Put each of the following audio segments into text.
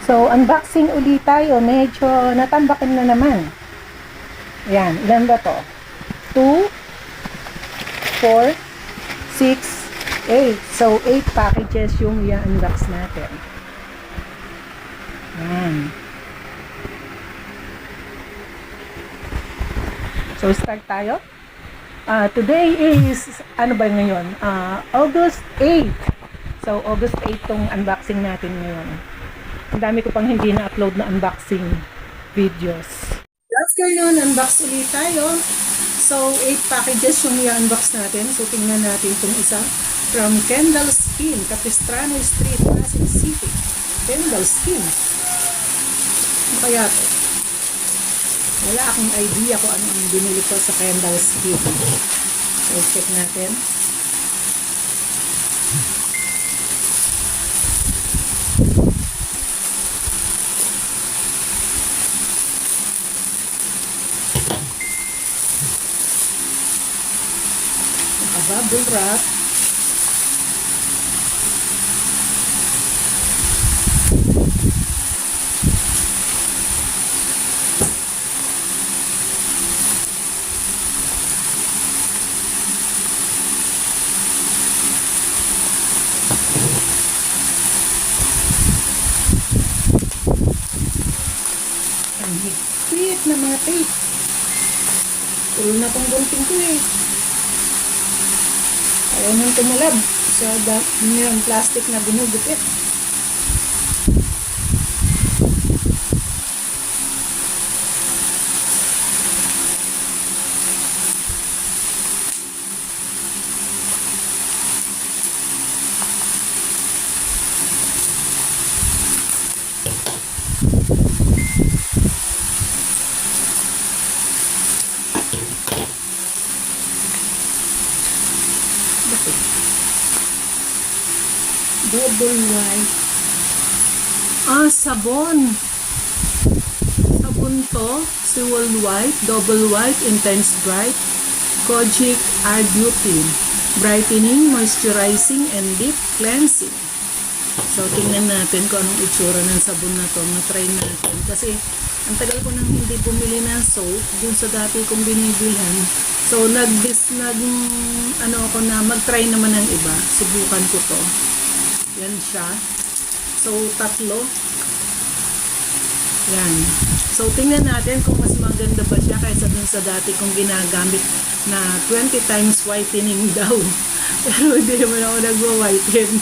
So, unboxing ulit tayo. Medyo natambakan na naman. Ayan, ilan ba to? 2, 4, 6, 8. So, 8 packages yung i-unbox natin. Ayan. So, start tayo. Today is, ano ba ngayon? August 8. So, August 8 tong unboxing natin ngayon. Ang dami ko pang hindi na-upload na unboxing videos. Good afternoon, unbox ulit tayo. So, 8 packages yung i-unbox natin. So, tingnan natin itong isa. From Kendall Skin, Capistrano Street, Pasig City. Kendall Skin. Ano kaya ito? Wala akong idea kung ano ang binili ko sa Kendall Skin. So, check natin. Bubble wrap. Ang higpit na mga tape. Puro na tong gunting ko eh. Ayaw nang tumalab sa yung plastic na binugupit. Double white. Sabon. Sabon to. Sewell White, Double White, Intense Bright, Kojic Arbutin. Brightening, moisturizing, and deep cleansing. So, tingnan natin kung anong itsura ng sabon na to. Na-try natin. Kasi, ang tagal ko nang hindi bumili ng soap dun sa dati kong binibilhan. So, ako na mag-try naman ng iba. Subukan ko to. Yan siya. So, 3. Yan. So, tingnan natin kung mas maganda ba siya kaysa dun sa dati kong ginagamit na 20 times whitening daw. Pero hindi naman ako nagwa-whiten.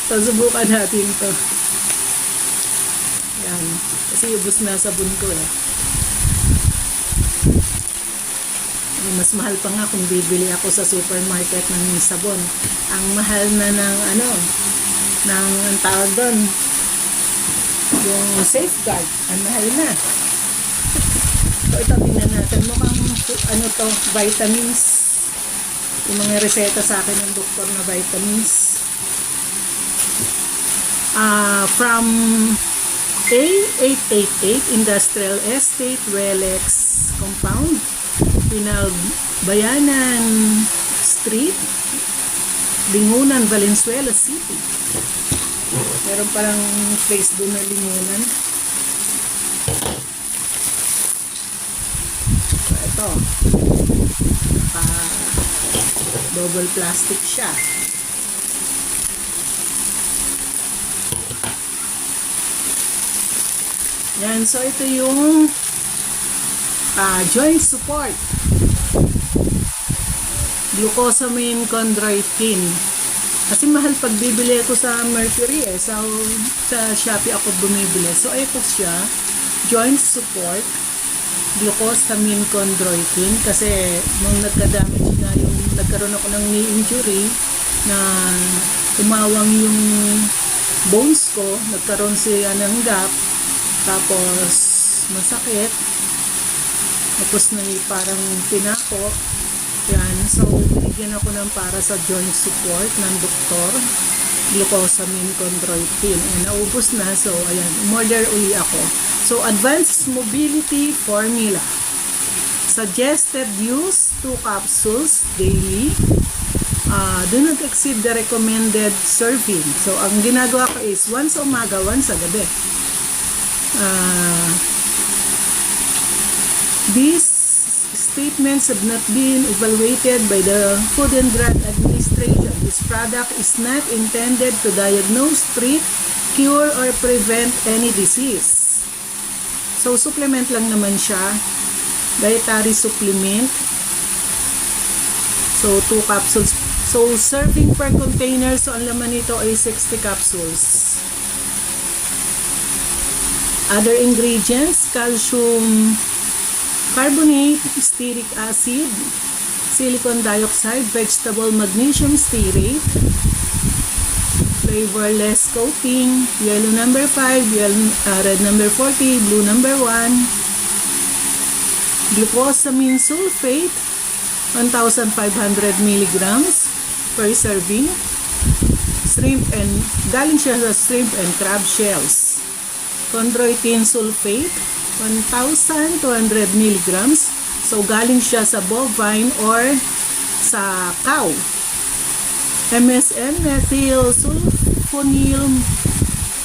So, subukan natin to. Yan. Kasi ubos na sabon ko eh. Mas mahal pa nga kung bibili ako sa supermarket ng sabon. Ang mahal na ng ang tawag doon, yung Safeguard, ang mahal na. So ito, tingnan natin. Mukhang vitamins. Yung mga reseta sa akin ng doktor na vitamins. From A888 Industrial Estate, Welex Compound, Pinagbayanan Street, Lingunan, Valenzuela City. Meron parang place doon na Lingunan. So, ito. Double plastic siya. Yan. So, ito yung joint support. Glucosamine chondroitin. Kasi mahal pag bibili ako sa Mercury eh. Sa Shopee ako bumibili. So, ito siya. Joint support. Glucosamine chondroitin. Kasi nung nagka-damage na nagkaroon ako ng knee injury na umawang yung bones ko. Nagkaroon siya ng gap. Tapos, masakit. Tapos na parang pinako. Yan. So, binigyan ako ng para sa joint support ng doktor. Glucosamine chondroitin. Naubos na. So, ayan. Umorder uli ako. So, Advanced Mobility Formula. Suggested use 2 capsules daily. do not exceed the recommended serving. So, ang ginagawa ko is once sa umaga, once sa gabi. These statements have not been evaluated by the Food and Drug Administration. This product is not intended to diagnose, treat, cure, or prevent any disease. So, supplement lang naman siya. Dietary supplement. So, 2 capsules. So, serving per container. So, ang laman nito ay 60 capsules. Other ingredients, calcium carbonate, stearic acid, silicon dioxide, vegetable magnesium stearate, flavorless coating, yellow number 5, red number 40, blue number 1, glucosamine sulfate, 1,500 milligrams per serving, galing siya sa shrimp and crab shells, chondroitin sulfate, 1,200 milligrams. So, galing siya sa bovine or sa cow. MSM, methyl sulfonyl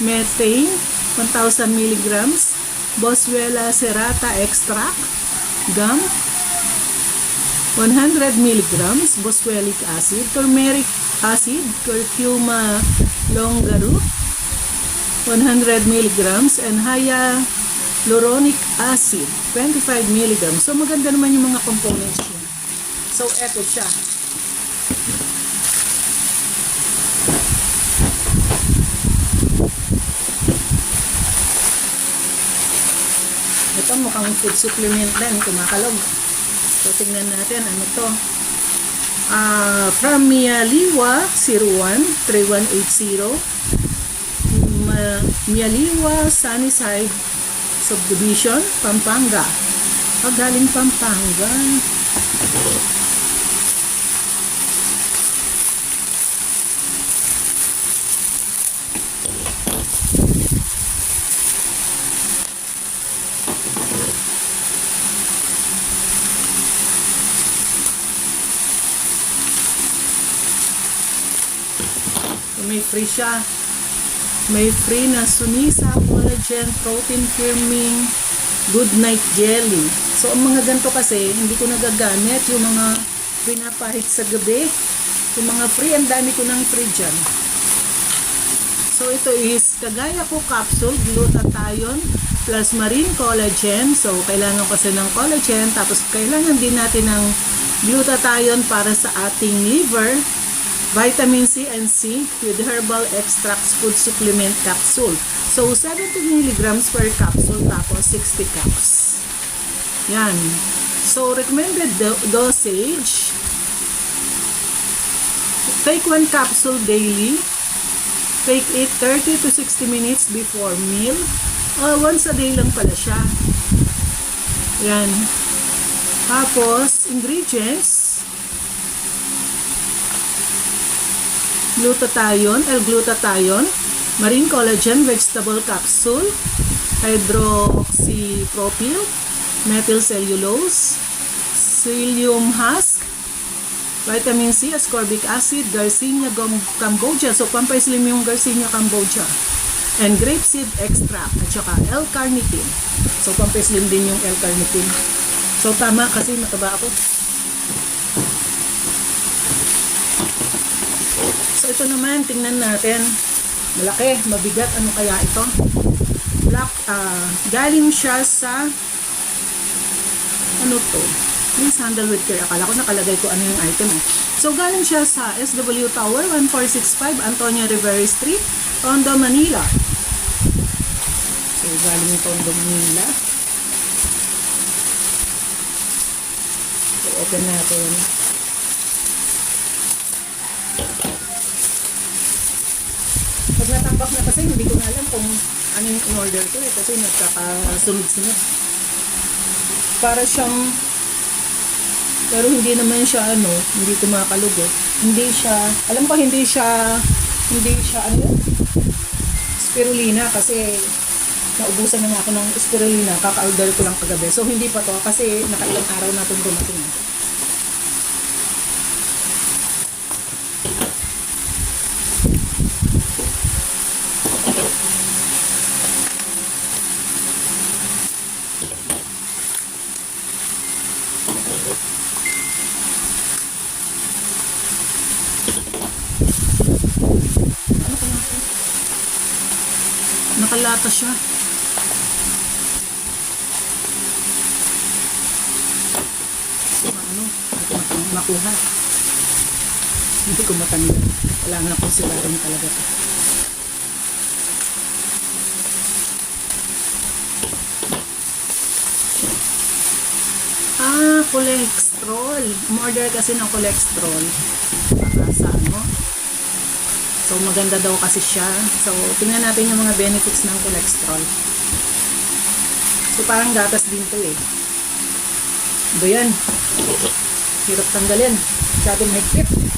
methane, 1,000 milligrams. Boswellia serrata extract, gum, 100 milligrams. Boswellic acid, turmeric acid, curcuma longaru, 100 milligrams. And hyaluronic acid, 25 milligrams. So, maganda naman yung mga components niya. So, eto siya. Ito, mukhang food supplement din. Kumakalog. So, tingnan natin. Ano to? From Mialiwa, 01-3180. Mialiwa, Sunnyside Subdivision, Pampanga. Galing Pampanga. May free siya. May free na Sunisa Collagen Protein Firming Good Night Jelly. So, ang mga ganito kasi, hindi ko nagagamit. Yung mga pinapahit sa gabi. Yung mga free, ang dami ko ng free dyan. So, ito is kagaya ko capsule, glutathione plus marine collagen. So, kailangan kasi ng collagen. Tapos, kailangan din natin ng glutathione para sa ating liver. Vitamin C and C with herbal extracts food supplement capsule. So, 70 milligrams per capsule, tapos 60 caps. Yan. So, recommended dosage. Take 1 capsule daily. Take it 30 to 60 minutes before meal. Once a day lang pala siya. Yan. Tapos, ingredients. Glutathione, L-glutathione, marine collagen, vegetable capsule, hydroxypropyl, methyl cellulose, psyllium husk, vitamin C, ascorbic acid, Garcinia cambogia. So, pampaislim yung Garcinia cambogia. And grapeseed extract, at saka L-carnitine. So, pampaislim din yung L-carnitine. So, tama kasi mataba ako. So, ito naman, tingnan natin. Malaki, mabigat. Ano kaya ito? Galing siya sa ano to? Please handle with care. Akala ko nakalagay ko ano yung item eh. So, galing siya sa SW Tower, 1465 Antonio Rivera Street, Tondo, Manila. So, galing yung Tondo, Manila. So, open natin. Pag natambak na kasi, hindi ko na alam kung ano yung in-order ko eh. Kasi nagkakasunod-sunod. Para siyang, pero hindi naman siya ano, hindi kumakalugot. Hindi siya, alam ko hindi siya ano yun? Spirulina kasi naubusan na nga ako ng spirulina. Kaka-order ko lang kagabi. So, hindi pa to kasi nakailang araw na itong dumating. Nakalata siya. Ano? Makuha. Hindi ko matanggal. Kailangan akong silarin talaga ito. Cholesterol. Umorder kasi ng cholesterol. Para sa ano. So, maganda daw kasi siya. So, tingnan natin yung mga benefits ng cholesterol. So, parang gatas din to eh. Ito yan. Hirap tanggalin. Masyadong higpit.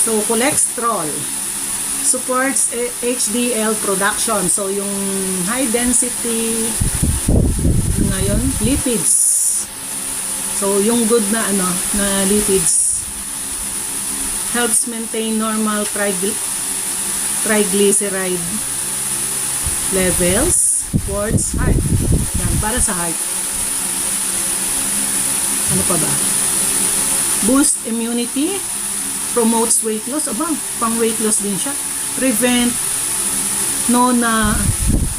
So, cholesterol supports HDL production. So, yung high density ngayon, lipids. So, yung good na na lipids helps maintain normal triglyceride levels towards heart. Yan, para sa heart. Ano pa ba? Boost immunity, promotes weight loss. Aba, pang weight loss din siya. Prevent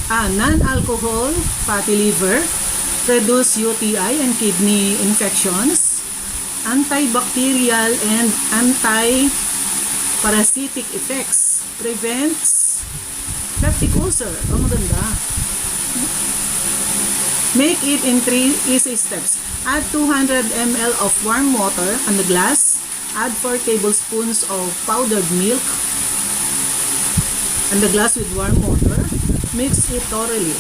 non-alcohol fatty liver, reduce UTI and kidney infections, antibacterial and anti-parasitic effects, prevents peptic ulcer. Oh, maganda. Make it in 3 easy steps. Add 200 ml of warm water on the glass. Add 4 tablespoons of powdered milk and the glass with warm water. Mix it thoroughly.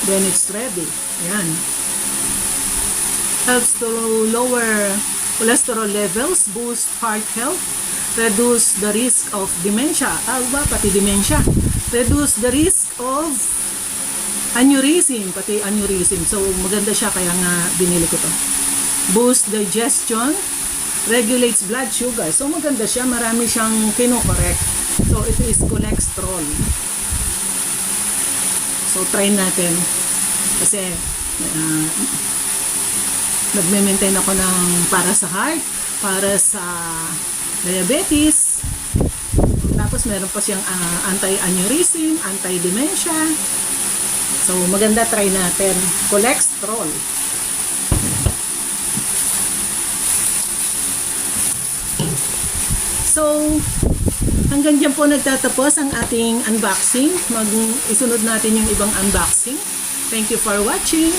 Then it's ready. Ayan. Helps to lower cholesterol levels, boost heart health, reduce the risk of dementia. Pati dementia. Reduce the risk of aneurysm, pati aneurysm. So, maganda siya kaya nga binili ko to. Boost digestion, regulates blood sugar. So, maganda siya. Marami siyang kino-correct. So, ito is cholesterol. So, try natin. Kasi, nagme-maintain ako ng para sa heart, para sa diabetes. Tapos, meron pa siyang anti-aneurysm, anti-dementia. So, maganda, try natin. Cholesterol. So, hanggang dyan po nagtatapos ang ating unboxing. Isunod natin yung ibang unboxing. Thank you for watching.